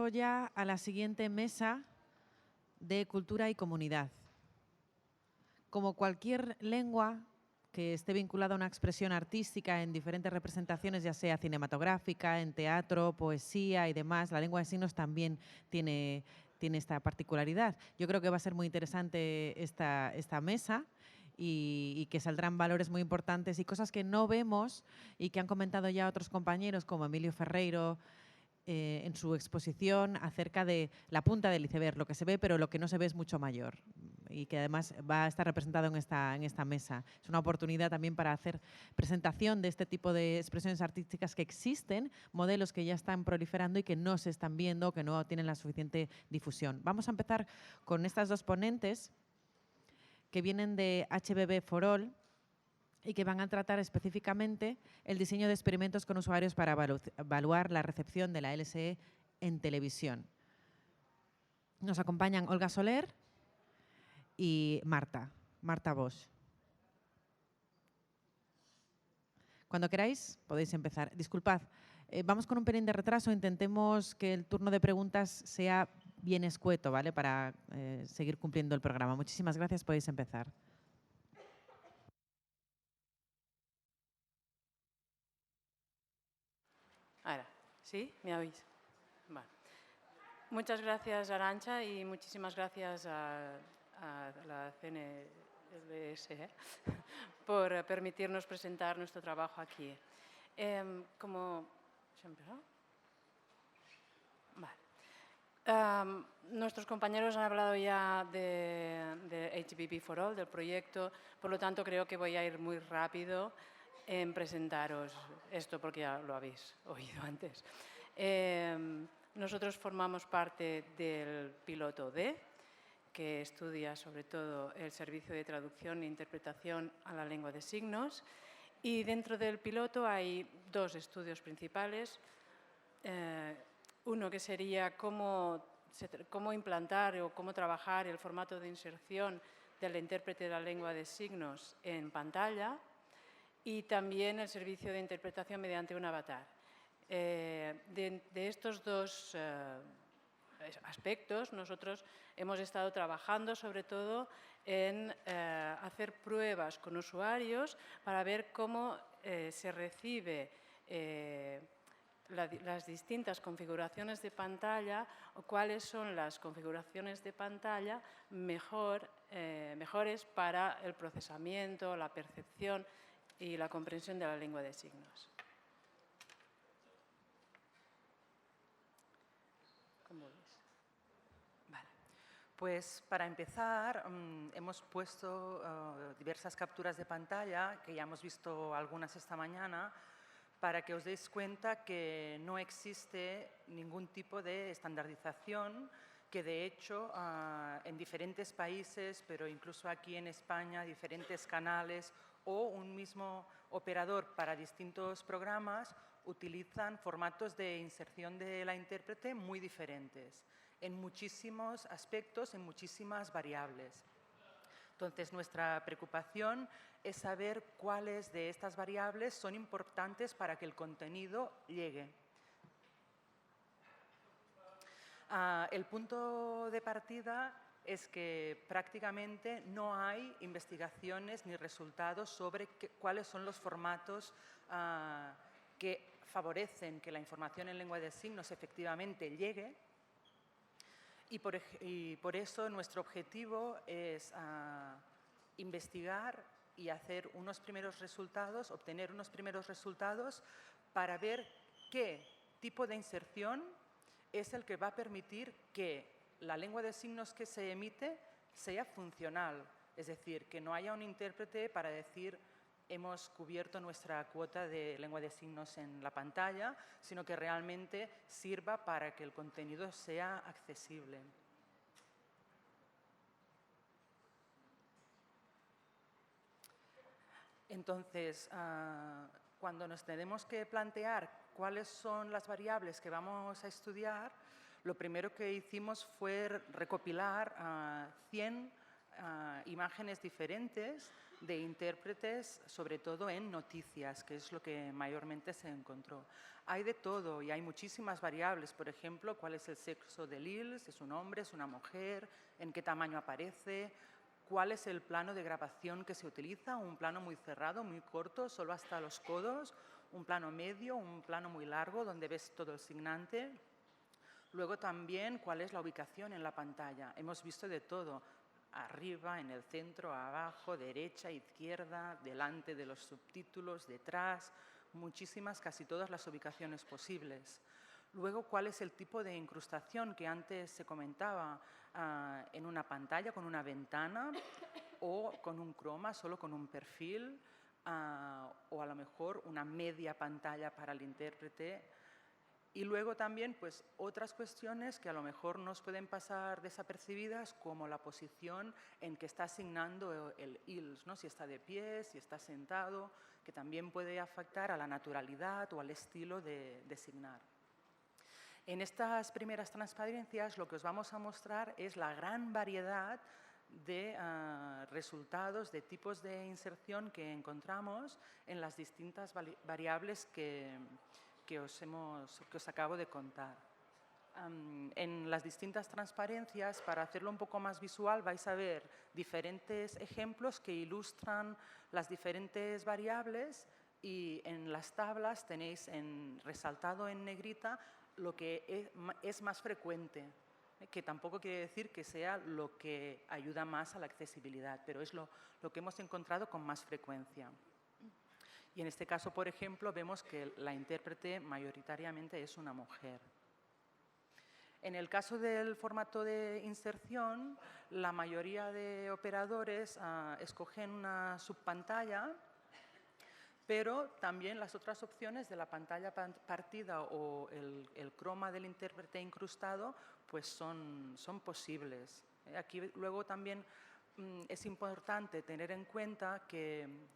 paso ya a la siguiente mesa de cultura y comunidad. Como cualquier lengua que esté vinculada a una expresión artística en diferentes representaciones, ya sea cinematográfica, en teatro, poesía y demás, la lengua de signos también tiene esta particularidad. Yo creo que va a ser muy interesante esta mesa y que saldrán valores muy importantes y cosas que no vemos y que han comentado ya otros compañeros como Emilio Ferreiro, en su exposición acerca de la punta del iceberg, lo que se ve, pero lo que no se ve es mucho mayor y que además va a estar representado en esta mesa. Es una oportunidad también para hacer presentación de este tipo de expresiones artísticas que existen, modelos que ya están proliferando y que no se están viendo, que no tienen la suficiente difusión. Vamos a empezar con estas dos ponentes que vienen de HBB for All y que van a tratar específicamente el diseño de experimentos con usuarios para evaluar la recepción de la LSE en televisión. Nos acompañan Olga Soler y Marta Bosch. Cuando queráis podéis empezar. Disculpad, vamos con un pelín de retraso, intentemos que el turno de preguntas sea bien escueto, ¿vale? Para seguir cumpliendo el programa. Muchísimas gracias, podéis empezar. Ahora, ¿sí? ¿Me oís? Vale. Muchas gracias, Arantxa, y muchísimas gracias a la CNLS por permitirnos presentar nuestro trabajo aquí. Como... ¿Se ha empezado? Vale. Nuestros compañeros han hablado ya de HBB for All, del proyecto, por lo tanto creo que voy a ir muy rápido en presentaros esto porque ya lo habéis oído antes. Nosotros formamos parte del piloto D, que estudia sobre todo el servicio de traducción e interpretación a la lengua de signos, y dentro del piloto hay dos estudios principales. Uno que sería cómo implantar o cómo trabajar el formato de inserción del intérprete de la lengua de signos en pantalla, y también el servicio de interpretación mediante un avatar. De estos dos aspectos, nosotros hemos estado trabajando sobre todo en hacer pruebas con usuarios para ver cómo se recibe las distintas configuraciones de pantalla o cuáles son las configuraciones de pantalla mejores para el procesamiento, la percepción y la comprensión de la lengua de signos. ¿Cómo ves? Vale. Pues para empezar, hemos puesto diversas capturas de pantalla, que ya hemos visto algunas esta mañana, para que os deis cuenta que no existe ningún tipo de estandarización, que de hecho en diferentes países, pero incluso aquí en España, diferentes canales o un mismo operador para distintos programas utilizan formatos de inserción de la intérprete muy diferentes, en muchísimos aspectos, en muchísimas variables. Entonces, nuestra preocupación es saber cuáles de estas variables son importantes para que el contenido llegue. El punto de partida es que prácticamente no hay investigaciones ni resultados sobre cuáles son los formatos que favorecen que la información en lengua de signos efectivamente llegue. Y por eso nuestro objetivo es investigar y hacer unos primeros resultados, obtener unos primeros resultados para ver qué tipo de inserción es el que va a permitir que la lengua de signos que se emite sea funcional. Es decir, que no haya un intérprete para decir hemos cubierto nuestra cuota de lengua de signos en la pantalla, sino que realmente sirva para que el contenido sea accesible. Entonces, cuando nos tenemos que plantear cuáles son las variables que vamos a estudiar, lo primero que hicimos fue recopilar 100 imágenes diferentes de intérpretes, sobre todo en noticias, que es lo que mayormente se encontró. Hay de todo y hay muchísimas variables, por ejemplo, cuál es el sexo del ILS, es un hombre, es una mujer, en qué tamaño aparece, cuál es el plano de grabación que se utiliza, un plano muy cerrado, muy corto, solo hasta los codos, un plano medio, un plano muy largo donde ves todo el signante. Luego también cuál es la ubicación en la pantalla. Hemos visto de todo, arriba, en el centro, abajo, derecha, izquierda, delante de los subtítulos, detrás, muchísimas, casi todas las ubicaciones posibles. Luego, cuál es el tipo de incrustación que antes se comentaba en una pantalla, con una ventana o con un croma, solo con un perfil, o a lo mejor una media pantalla para el intérprete. Y luego también pues, otras cuestiones que a lo mejor nos pueden pasar desapercibidas, como la posición en que está asignando el ILS, ¿no? Si está de pie, si está sentado, que también puede afectar a la naturalidad o al estilo de signar. En estas primeras transparencias lo que os vamos a mostrar es la gran variedad de resultados, de tipos de inserción que encontramos en las distintas variables que os acabo de contar. En las distintas transparencias, para hacerlo un poco más visual, vais a ver diferentes ejemplos que ilustran las diferentes variables y en las tablas tenéis resaltado en negrita lo que es más frecuente, que tampoco quiere decir que sea lo que ayuda más a la accesibilidad, pero es lo que hemos encontrado con más frecuencia. Y en este caso, por ejemplo, vemos que la intérprete mayoritariamente es una mujer. En el caso del formato de inserción, la mayoría de operadores escogen una subpantalla, pero también las otras opciones de la pantalla partida o el croma del intérprete incrustado pues son posibles. Aquí luego también es importante tener en cuenta que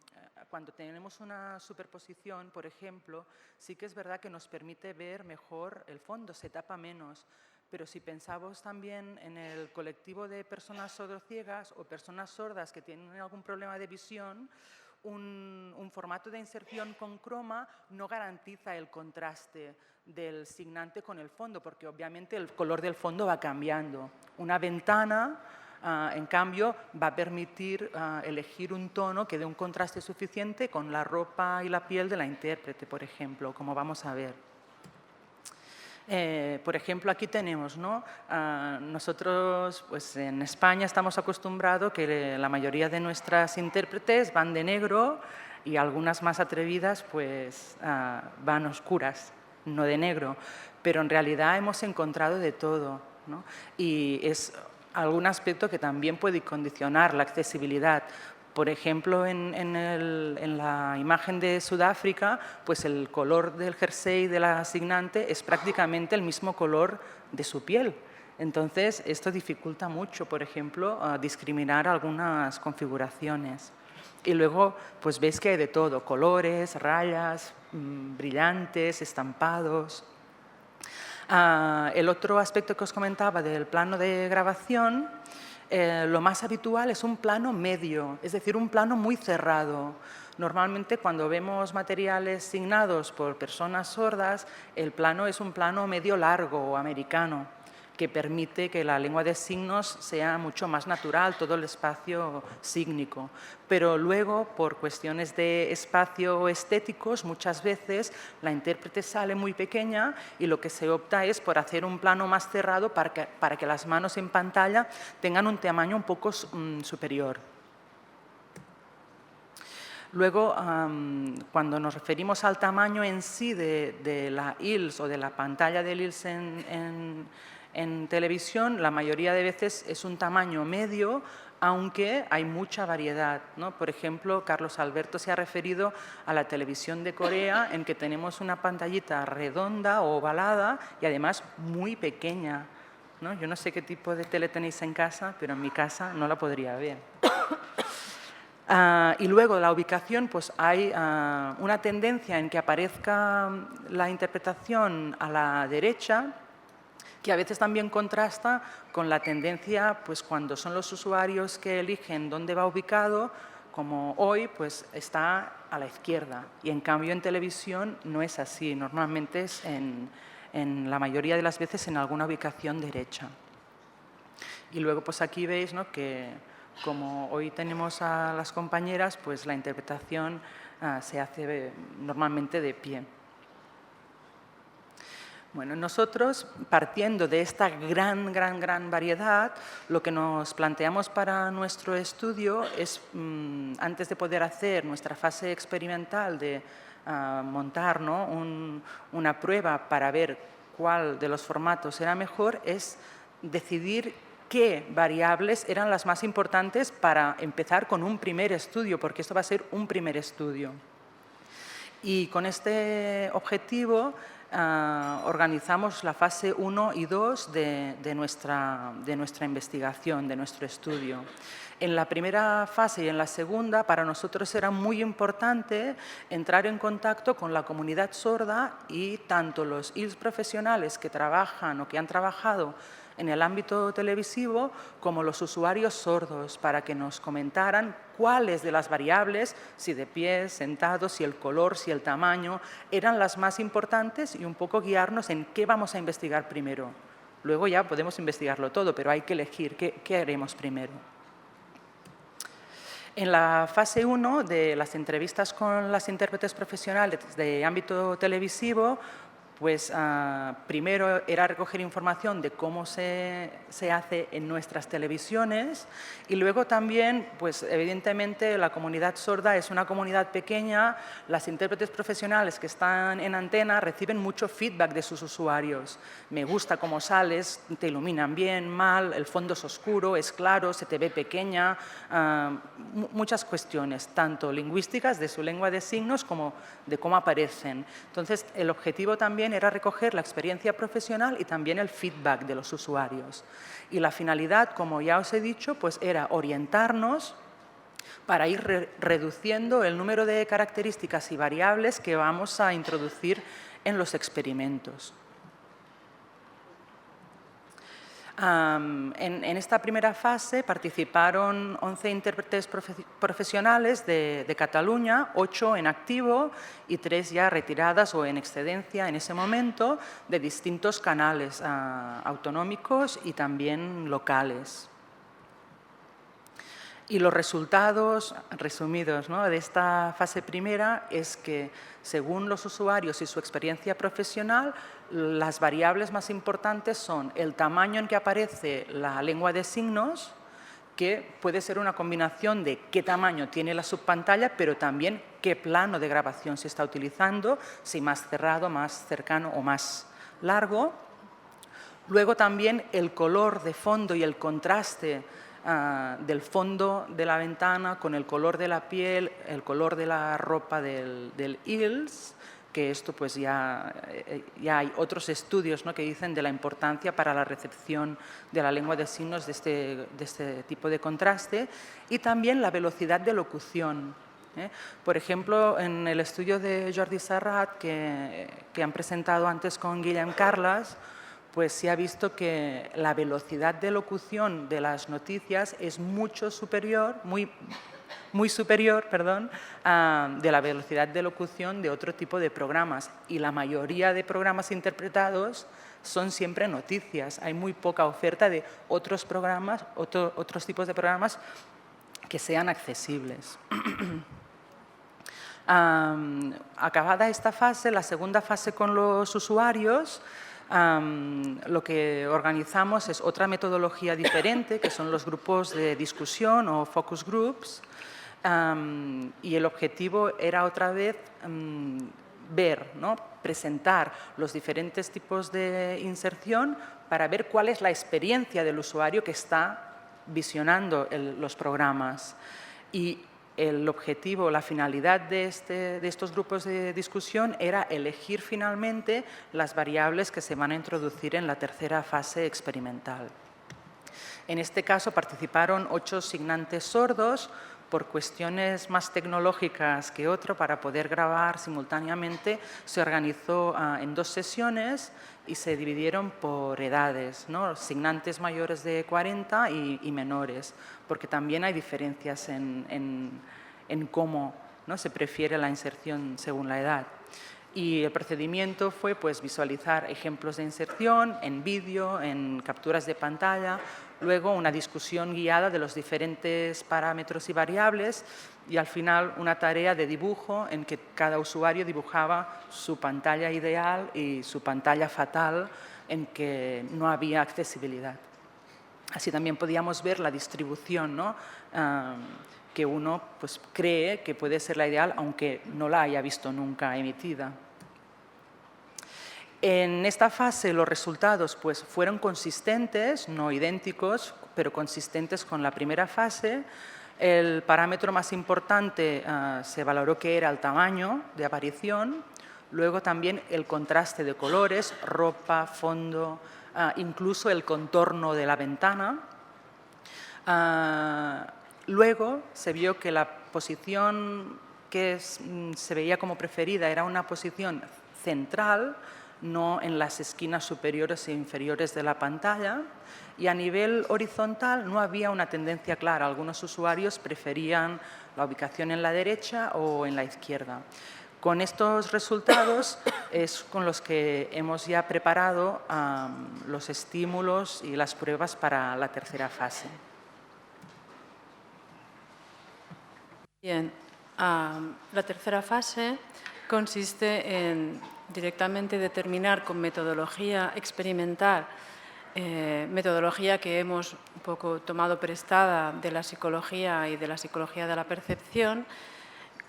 cuando tenemos una superposición, por ejemplo, sí que es verdad que nos permite ver mejor el fondo, se tapa menos. Pero si pensamos también en el colectivo de personas sordociegas o personas sordas que tienen algún problema de visión, un formato de inserción con croma no garantiza el contraste del signante con el fondo, porque obviamente el color del fondo va cambiando. Una ventana, en cambio, va a permitir elegir un tono que dé un contraste suficiente con la ropa y la piel de la intérprete, por ejemplo, como vamos a ver. Por ejemplo, aquí tenemos, ¿no? Nosotros pues, en España estamos acostumbrados que la mayoría de nuestras intérpretes van de negro y algunas más atrevidas pues, van oscuras, no de negro. Pero en realidad hemos encontrado de todo, ¿no? Y es algún aspecto que también puede condicionar la accesibilidad. Por ejemplo, en la imagen de Sudáfrica, pues el color del jersey de la asignante es prácticamente el mismo color de su piel. Entonces, esto dificulta mucho, por ejemplo, discriminar algunas configuraciones. Y luego, pues veis que hay de todo, colores, rayas, brillantes, estampados. El otro aspecto que os comentaba del plano de grabación, lo más habitual es un plano medio, es decir, un plano muy cerrado. Normalmente cuando vemos materiales signados por personas sordas, el plano es un plano medio largo o americano, que permite que la lengua de signos sea mucho más natural, todo el espacio sígnico. Pero luego, por cuestiones de espacio estéticos, muchas veces la intérprete sale muy pequeña y lo que se opta es por hacer un plano más cerrado para que las manos en pantalla tengan un tamaño un poco superior. Luego, cuando nos referimos al tamaño en sí de la ILS o de la pantalla del ILS en televisión, la mayoría de veces es un tamaño medio, aunque hay mucha variedad, ¿no? Por ejemplo, Carlos Alberto se ha referido a la televisión de Corea, en que tenemos una pantallita redonda o ovalada y además muy pequeña, ¿no? Yo no sé qué tipo de tele tenéis en casa, pero en mi casa no la podría ver. Y luego la ubicación, pues hay una tendencia en que aparezca la interpretación a la derecha, que a veces también contrasta con la tendencia, pues cuando son los usuarios que eligen dónde va ubicado, como hoy, pues está a la izquierda, y en cambio en televisión no es así, normalmente es en la mayoría de las veces en alguna ubicación derecha. Y luego pues aquí veis, ¿no?, que como hoy tenemos a las compañeras, pues la interpretación se hace normalmente de pie. Bueno, nosotros, partiendo de esta gran variedad, lo que nos planteamos para nuestro estudio es, antes de poder hacer nuestra fase experimental de montar, ¿no?, una prueba para ver cuál de los formatos era mejor, es decidir qué variables eran las más importantes para empezar con un primer estudio, porque esto va a ser un primer estudio. Y con este objetivo organizamos la fase 1 y 2 de nuestra investigación, de nuestro estudio. En la primera fase y en la segunda, para nosotros era muy importante entrar en contacto con la comunidad sorda, y tanto los ILS profesionales que trabajan o que han trabajado en el ámbito televisivo como los usuarios sordos, para que nos comentaran cuáles de las variables, si de pie, sentado, si el color, si el tamaño, eran las más importantes, y un poco guiarnos en qué vamos a investigar primero. Luego ya podemos investigarlo todo, pero hay que elegir qué haremos primero. En la fase 1 de las entrevistas con las intérpretes profesionales de ámbito televisivo, pues primero era recoger información de cómo se hace en nuestras televisiones, y luego también, pues evidentemente la comunidad sorda es una comunidad pequeña, las intérpretes profesionales que están en antena reciben mucho feedback de sus usuarios. Me gusta cómo sales, te iluminan bien, mal, el fondo es oscuro, es claro, se te ve pequeña, muchas cuestiones, tanto lingüísticas de su lengua de signos como de cómo aparecen. Entonces, el objetivo también era recoger la experiencia profesional y también el feedback de los usuarios. Y la finalidad, como ya os he dicho, pues era orientarnos para ir reduciendo el número de características y variables que vamos a introducir en los experimentos. En esta primera fase participaron 11 intérpretes profesionales de Cataluña, 8 en activo y 3 ya retiradas o en excedencia en ese momento, de distintos canales autonómicos y también locales. Y los resultados resumidos, ¿no?, de esta fase primera es que, según los usuarios y su experiencia profesional, las variables más importantes son el tamaño en que aparece la lengua de signos, que puede ser una combinación de qué tamaño tiene la subpantalla, pero también qué plano de grabación se está utilizando, si más cerrado, más cercano o más largo. Luego también el color de fondo y el contraste del fondo de la ventana con el color de la piel, el color de la ropa del ILS, que esto pues ya hay otros estudios, ¿no?, que dicen de la importancia para la recepción de la lengua de signos de este tipo de contraste, y también la velocidad de locución. Por ejemplo, en el estudio de Jordi Serrat que han presentado antes con Guillem Carles, pues se ha visto que la velocidad de locución de las noticias es mucho superior, muy superior, de la velocidad de locución de otro tipo de programas. Y la mayoría de programas interpretados son siempre noticias. Hay muy poca oferta de otros programas, otros tipos de programas que sean accesibles. Acabada esta fase, la segunda fase con los usuarios, lo que organizamos es otra metodología diferente, que son los grupos de discusión o focus groups, y el objetivo era otra vez ver, ¿no?, presentar los diferentes tipos de inserción para ver cuál es la experiencia del usuario que está visionando los programas. Y el objetivo, la finalidad de estos grupos de discusión era elegir finalmente las variables que se van a introducir en la tercera fase experimental. En este caso participaron 8 signantes sordos por cuestiones más tecnológicas que otro, para poder grabar simultáneamente, se organizó en 2 sesiones y se dividieron por edades, ¿no? Signantes mayores de 40 y menores, porque también hay diferencias en cómo, ¿no?, se prefiere la inserción según la edad. Y el procedimiento fue pues, visualizar ejemplos de inserción en vídeo, en capturas de pantalla, luego una discusión guiada de los diferentes parámetros y variables y al final una tarea de dibujo en que cada usuario dibujaba su pantalla ideal y su pantalla fatal en que no había accesibilidad. Así también podíamos ver la distribución, ¿no?, que uno pues, cree que puede ser la ideal, aunque no la haya visto nunca emitida. En esta fase los resultados pues, fueron consistentes, no idénticos, pero consistentes con la primera fase. El parámetro más importante se valoró que era el tamaño de aparición, luego también el contraste de colores, ropa, fondo, incluso el contorno de la ventana. Luego se vio que la posición que se veía como preferida era una posición central, no en las esquinas superiores e inferiores de la pantalla, y a nivel horizontal no había una tendencia clara. Algunos usuarios preferían la ubicación en la derecha o en la izquierda. Con estos resultados es con los que hemos ya preparado los estímulos y las pruebas para la tercera fase. Bien, la tercera fase consiste en directamente determinar con metodología experimental, metodología que hemos un poco tomado prestada de la psicología y de la psicología de la percepción,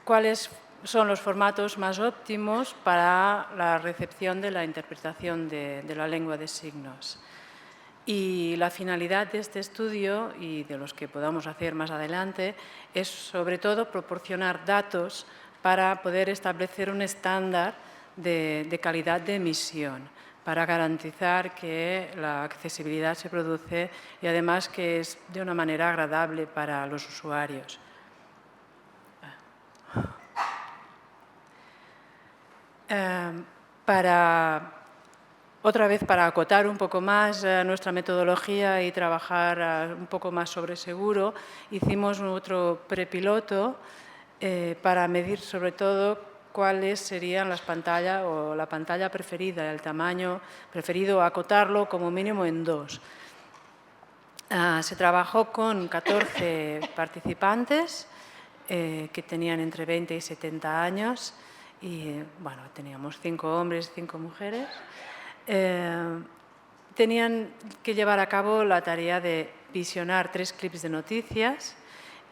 cuáles son los formatos más óptimos para la recepción de la interpretación de la lengua de signos. Y la finalidad de este estudio, y de los que podamos hacer más adelante, es sobre todo proporcionar datos para poder establecer un estándar de calidad de emisión, para garantizar que la accesibilidad se produce y además que es de una manera agradable para los usuarios. Otra vez, para acotar un poco más nuestra metodología y trabajar un poco más sobre seguro, hicimos otro prepiloto para medir sobre todo cuáles serían las pantallas o la pantalla preferida, el tamaño preferido, acotarlo como mínimo en 2. Se trabajó con 14 participantes que tenían entre 20 y 70 años y bueno, teníamos 5 hombres y 5 mujeres. Tenían que llevar a cabo la tarea de visionar 3 clips de noticias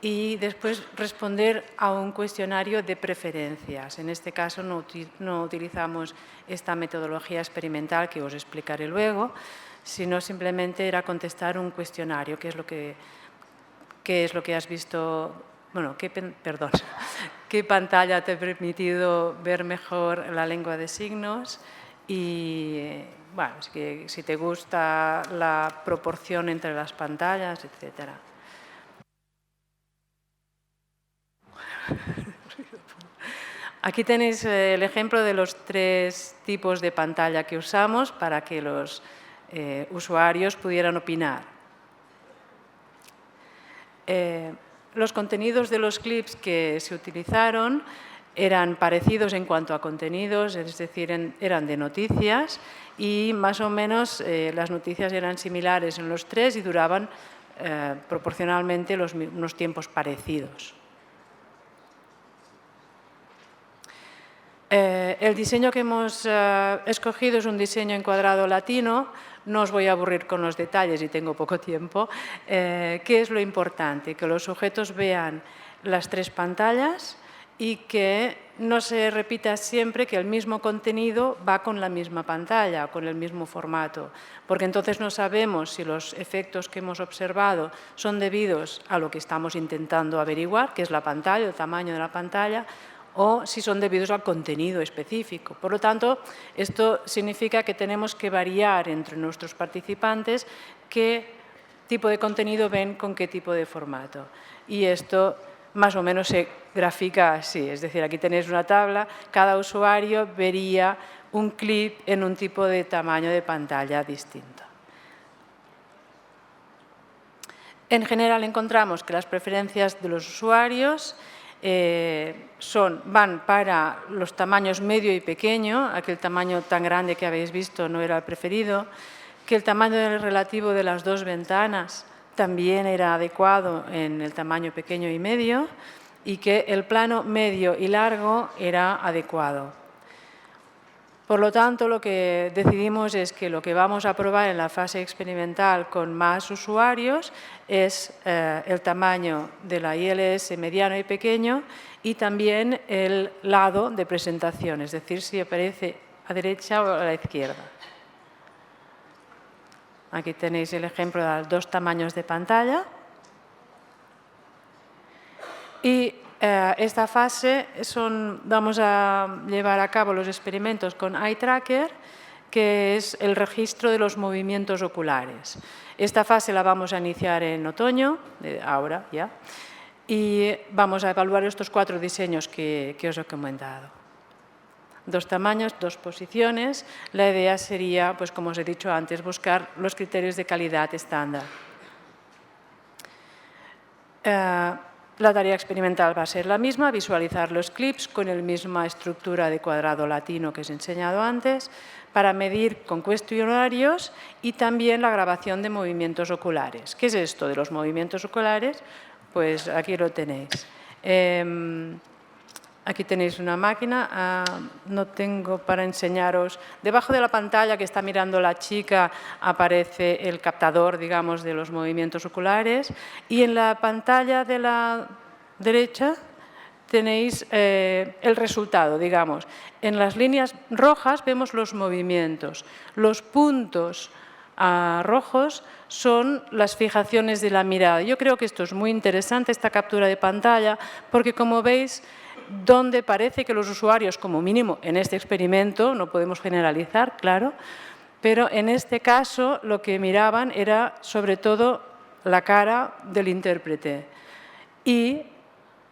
y después responder a un cuestionario de preferencias. En este caso no utilizamos esta metodología experimental que os explicaré luego, sino simplemente era contestar un cuestionario, qué es lo que has visto, bueno, qué pantalla te ha permitido ver mejor la lengua de signos y bueno, si te gusta la proporción entre las pantallas, etcétera. Aquí tenéis el ejemplo de los 3 tipos de pantalla que usamos para que los usuarios pudieran opinar. Los contenidos de los clips que se utilizaron eran parecidos en cuanto a contenidos, es decir, eran de noticias y más o menos las noticias eran similares en los 3 y duraban proporcionalmente unos tiempos parecidos. El diseño que hemos escogido es un diseño encuadrado latino. No os voy a aburrir con los detalles y tengo poco tiempo. ¿Qué es lo importante? Que los sujetos vean las 3 pantallas y que no se repita siempre que el mismo contenido va con la misma pantalla, con el mismo formato, porque entonces no sabemos si los efectos que hemos observado son debidos a lo que estamos intentando averiguar, que es la pantalla, el tamaño de la pantalla, o si son debidos al contenido específico. Por lo tanto, esto significa que tenemos que variar entre nuestros participantes qué tipo de contenido ven con qué tipo de formato. Y esto más o menos se grafica así. Es decir, aquí tenéis una tabla, cada usuario vería un clip en un tipo de tamaño de pantalla distinto. En general encontramos que las preferencias de los usuarios van para los tamaños medio y pequeño, aquel tamaño tan grande que habéis visto no era el preferido, que el tamaño relativo de las dos ventanas también era adecuado en el tamaño pequeño y medio y que el plano medio y largo era adecuado. Por lo tanto, lo que decidimos es que lo que vamos a probar en la fase experimental con más usuarios es el tamaño de la ILS mediano y pequeño y también el lado de presentación, es decir, si aparece a derecha o a la izquierda. Aquí tenéis el ejemplo de los dos tamaños de pantalla. Y esta fase vamos a llevar a cabo los experimentos con Eye Tracker, que es el registro de los movimientos oculares. Esta fase la vamos a iniciar en otoño, ahora ya, y vamos a evaluar estos 4 diseños que os he comentado. 2 tamaños, 2 posiciones. La idea sería, pues como os he dicho antes, buscar los criterios de calidad estándar. La tarea experimental va a ser la misma, visualizar los clips con la misma estructura de cuadrado latino que os he enseñado antes, para medir con cuestionarios y también la grabación de movimientos oculares. ¿Qué es esto de los movimientos oculares? Pues aquí lo tenéis. Aquí tenéis una máquina, no tengo para enseñaros. Debajo de la pantalla que está mirando la chica aparece el captador, digamos, de los movimientos oculares y en la pantalla de la derecha tenéis el resultado, digamos. En las líneas rojas vemos los movimientos. Los puntos rojos son las fijaciones de la mirada. Yo creo que esto es muy interesante, esta captura de pantalla, porque como veis, donde parece que los usuarios, como mínimo en este experimento, no podemos generalizar, claro, pero en este caso lo que miraban era sobre todo la cara del intérprete. Y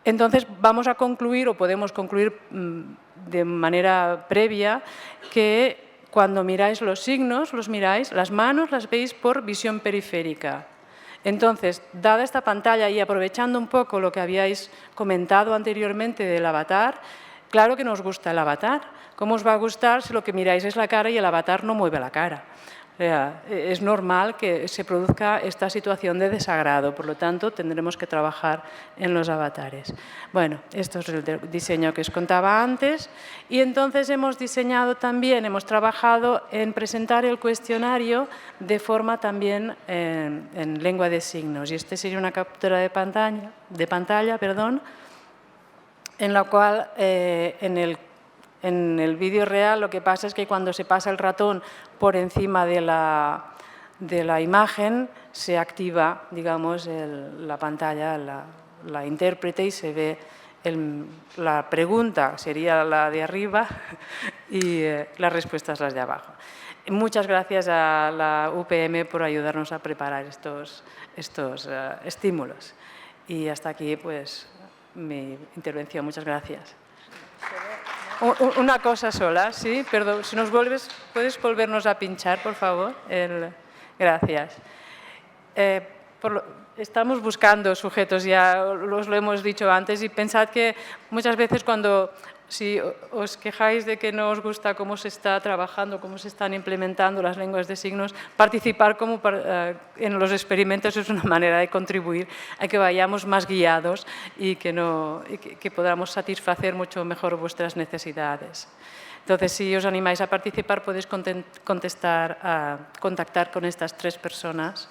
entonces vamos a concluir, o podemos concluir de manera previa, que cuando miráis los signos, las manos las veis por visión periférica. Entonces, dada esta pantalla y aprovechando un poco lo que habíais comentado anteriormente del avatar, claro que nos gusta el avatar. ¿Cómo os va a gustar si lo que miráis es la cara y el avatar no mueve la cara? O sea, es normal que se produzca esta situación de desagrado, por lo tanto tendremos que trabajar en los avatares. Bueno, esto es el diseño que os contaba antes y entonces hemos trabajado en presentar el cuestionario de forma también en lengua de signos y este sería una captura de pantalla, en la cual en el vídeo real lo que pasa es que cuando se pasa el ratón por encima de la imagen se activa, digamos, la pantalla, la intérprete y se ve la pregunta sería la de arriba y las respuestas las de abajo. Muchas gracias a la UPM por ayudarnos a preparar estos estímulos. Y hasta aquí, pues, mi intervención. Muchas gracias. Una cosa sola, ¿sí? Perdón, si puedes volvernos a pinchar, por favor. Gracias. Estamos buscando sujetos, ya os lo hemos dicho antes, y pensad que muchas veces si os quejáis de que no os gusta cómo se está trabajando, cómo se están implementando las lenguas de signos, participar en los experimentos es una manera de contribuir a que vayamos más guiados y que podamos satisfacer mucho mejor vuestras necesidades. Entonces, si os animáis a participar, podéis contactar con estas 3 personas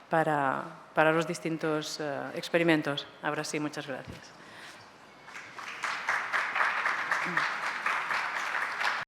para los distintos experimentos. Ahora sí, muchas gracias.